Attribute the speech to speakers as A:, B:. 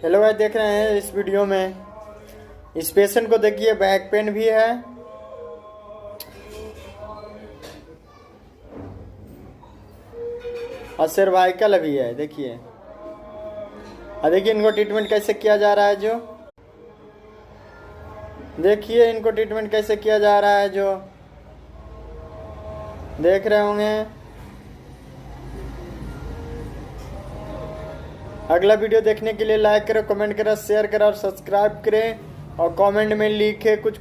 A: Hello भाई, देख रहे हैं इस वीडियो में इस पेशेंट को देखिए, बैक पेन भी है और सर्वाइकल भी है। देखिए और देखिए इनको ट्रीटमेंट कैसे किया जा रहा है। जो देखिए इनको ट्रीटमेंट कैसे किया जा रहा है, जो देख रहे होंगे। अगला वीडियो देखने के लिए लाइक करो, कमेंट करो, शेयर करो और सब्सक्राइब करें और कमेंट में लिखे कुछ